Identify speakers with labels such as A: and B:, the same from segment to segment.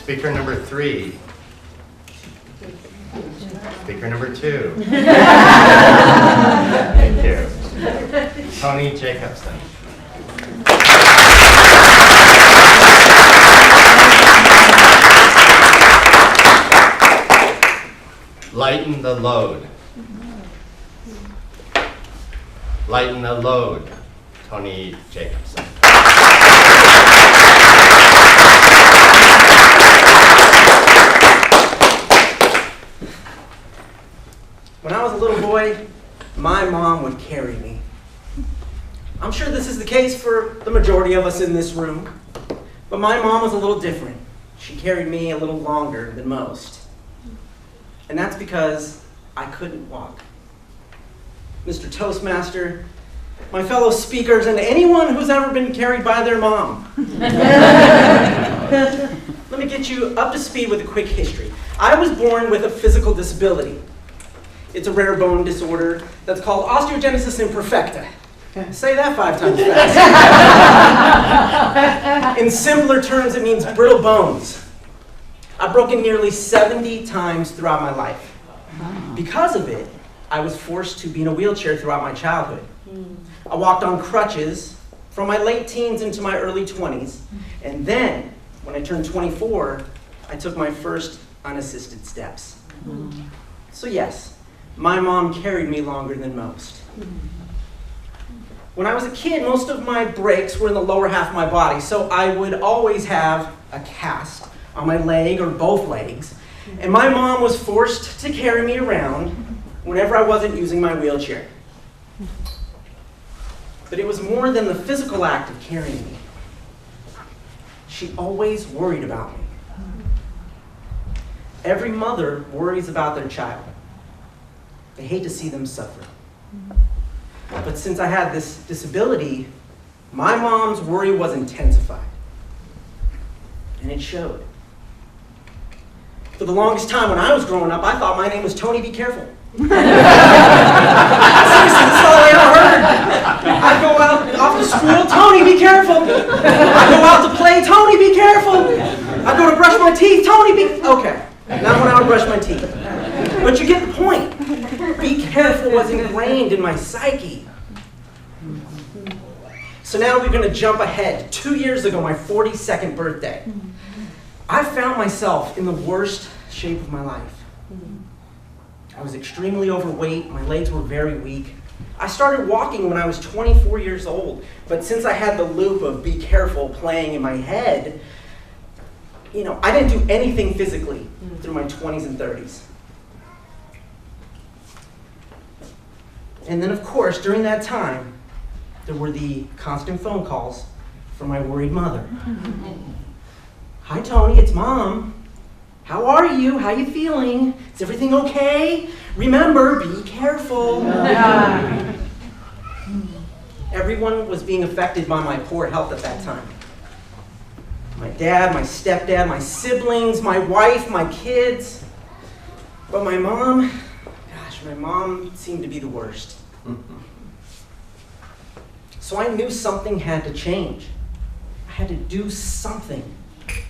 A: Speaker number 3. Speaker number 2. Thank you. Tony Jacobsen. Lighten the load. Lighten the load. Tony Jacobsen.
B: When I was a little boy, my mom would carry me. I'm sure this is the case for the majority of us in this room, but my mom was a little different. She carried me a little longer than most. And that's because I couldn't walk. Mr. Toastmaster, my fellow speakers, and anyone who's ever been carried by their mom. Let me get you up to speed with a quick history. I was born with a physical disability. It's a rare bone disorder that's called osteogenesis imperfecta. Say that 5 times fast. In simpler terms, it means brittle bones. I've broken nearly 70 times throughout my life. Because of it, I was forced to be in a wheelchair throughout my childhood. I walked on crutches from my late teens into my early 20s. And then, when I turned 24, I took my first unassisted steps. So yes, my mom carried me longer than most. When I was a kid, most of my breaks were in the lower half of my body, so I would always have a cast on my leg or both legs, and my mom was forced to carry me around whenever I wasn't using my wheelchair. But it was more than the physical act of carrying me. She always worried about me. Every mother worries about their child. They hate to see them suffer. But since I had this disability, my mom's worry was intensified. And it showed. For the longest time when I was growing up, I thought my name was Tony Be Careful. Seriously, that's all I ever heard. I'd go out off to school, Tony, be careful. I'd go out to play, Tony, be careful. I'd go to brush my teeth, Tony, be... Okay, not when I would brush my teeth. But you get the point. Be careful was ingrained in my psyche. So now we're going to jump ahead. 2 years ago, my 42nd birthday. I found myself in the worst shape of my life. I was extremely overweight. My legs were very weak. I started walking when I was 24 years old. But since I had the loop of be careful playing in my head, I didn't do anything physically through my 20s and 30s. And then, of course, during that time, there were the constant phone calls from my worried mother. Hi, Tony, it's Mom. How are you? How you feeling? Is everything okay? Remember, be careful. Everyone was being affected by my poor health at that time. My dad, my stepdad, my siblings, my wife, my kids. But my mom seemed to be the worst. So I knew something had to change. I had to do something.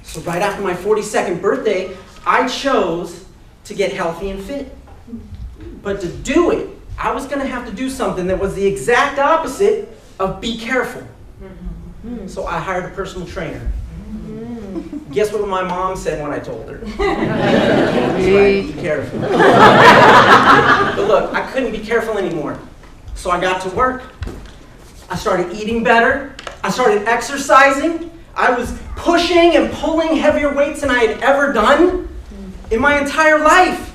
B: So right after my 42nd birthday, I chose to get healthy and fit. But to do it, I was going to have to do something that was the exact opposite of be careful. So I hired a personal trainer. Guess what my mom said when I told her? That's right, be careful. But look, I couldn't be careful anymore. So I got to work. I started eating better. I started exercising. I was pushing and pulling heavier weights than I had ever done in my entire life.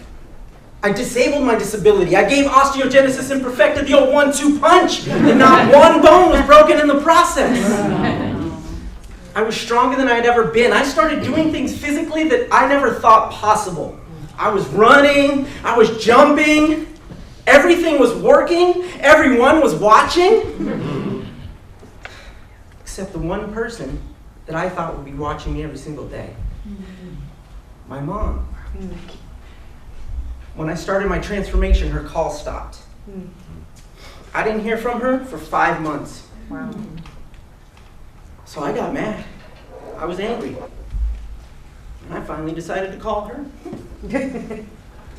B: I disabled my disability. I gave osteogenesis imperfecta the old 1-2 punch, and not one bone was broken in the process. I was stronger than I had ever been. I started doing things physically that I never thought possible. I was running. I was jumping. Everything was working. Everyone was watching. Except the one person that I thought would be watching me every single day. My mom. When I started my transformation, her call stopped. I didn't hear from her for 5 months. Wow. So I got mad. I was angry. And I finally decided to call her.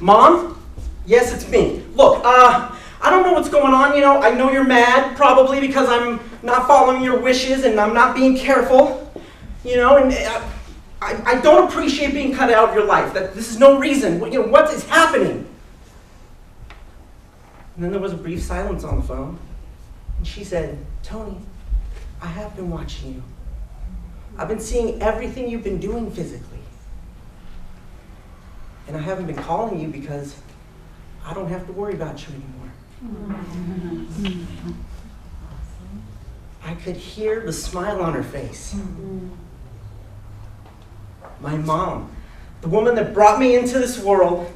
B: Mom? Yes, it's me. Look, I don't know what's going on, I know you're mad, probably because I'm not following your wishes and I'm not being careful, and I don't appreciate being cut out of your life. This is no reason. What is happening? And then there was a brief silence on the phone. And she said, Tony, I have been watching you. I've been seeing everything you've been doing physically. And I haven't been calling you because I don't have to worry about you anymore. I could hear the smile on her face. My mom, the woman that brought me into this world,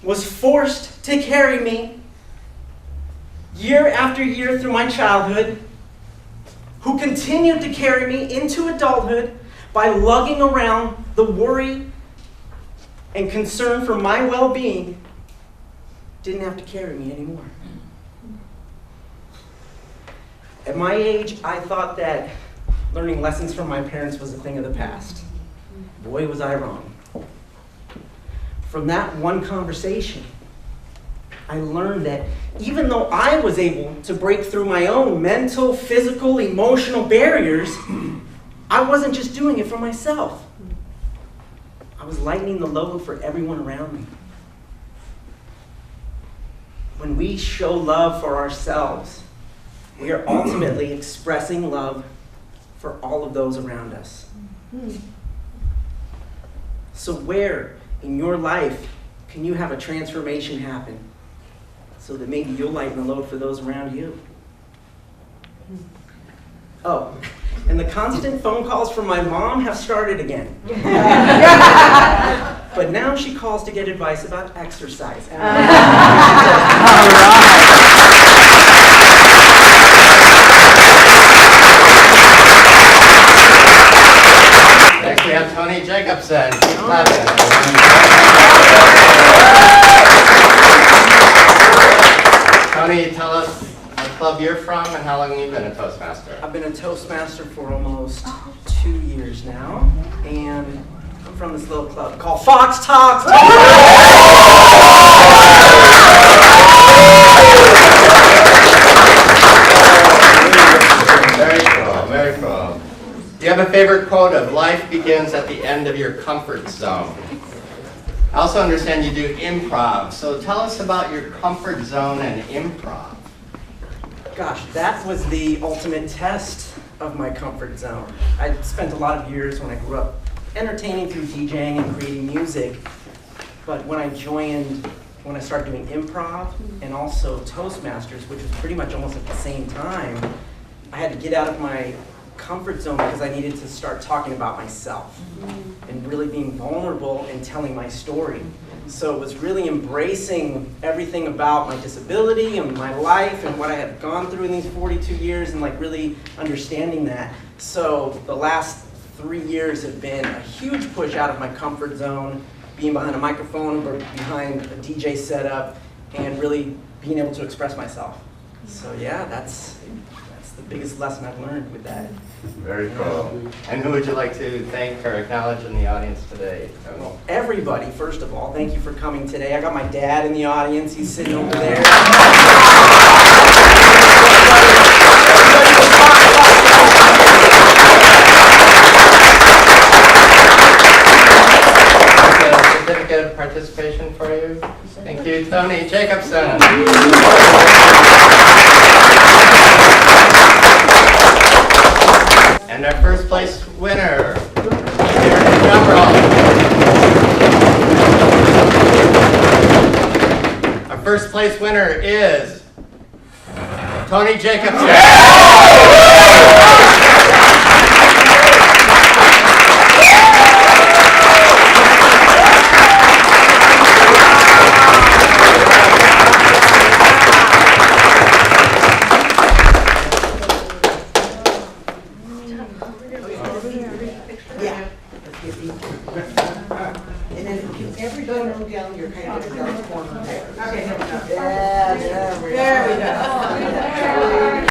B: was forced to carry me year after year through my childhood, who continued to carry me into adulthood by lugging around the worry and concern for my well-being, didn't have to carry me anymore. At my age, I thought that learning lessons from my parents was a thing of the past. Boy, was I wrong. From that one conversation, I learned that even though I was able to break through my own mental, physical, emotional barriers, I wasn't just doing it for myself. I was lightening the load for everyone around me. When we show love for ourselves, we are ultimately expressing love for all of those around us. So where in your life can you have a transformation happen so that maybe you'll lighten the load for those around you? Oh, and the constant phone calls from my mom have started again. But now she calls to get advice about exercise.
A: Next we have Tony Jacobsen. Tony, tell us what club you're from and how long you've been a Toastmaster.
B: I've been a Toastmaster for almost 2 years now, and I'm from this little club called Talkz.
A: Very cool, very cool. Do you have a favorite quote of life begins at the end of your comfort zone? I also understand you do improv, so tell us about your comfort zone and improv.
B: Gosh, that was the ultimate test of my comfort zone. I spent a lot of years when I grew up entertaining through DJing and creating music, but when I started doing improv and also Toastmasters, which was pretty much almost at the same time, I had to get out of my comfort zone because I needed to start talking about myself and really being vulnerable and telling my story. So it was really embracing everything about my disability and my life and what I had gone through in these 42 years and really understanding that. So the last 3 years have been a huge push out of my comfort zone, being behind a microphone or behind a DJ setup and really being able to express myself. So yeah, that's the biggest lesson I've learned with that.
A: Very cool. And who would you like to thank or acknowledge in the audience today?
B: Well, everybody, first of all, thank you for coming today. I got my dad in the audience. He's sitting over there. Certificate of participation for you. Thank you, Tony Jacobsen. And our first place winner, drum roll. Our first place winner is Tony Jacobsen.
C: And then everybody move down your kind of corner there. Okay, there we go.
D: There we go.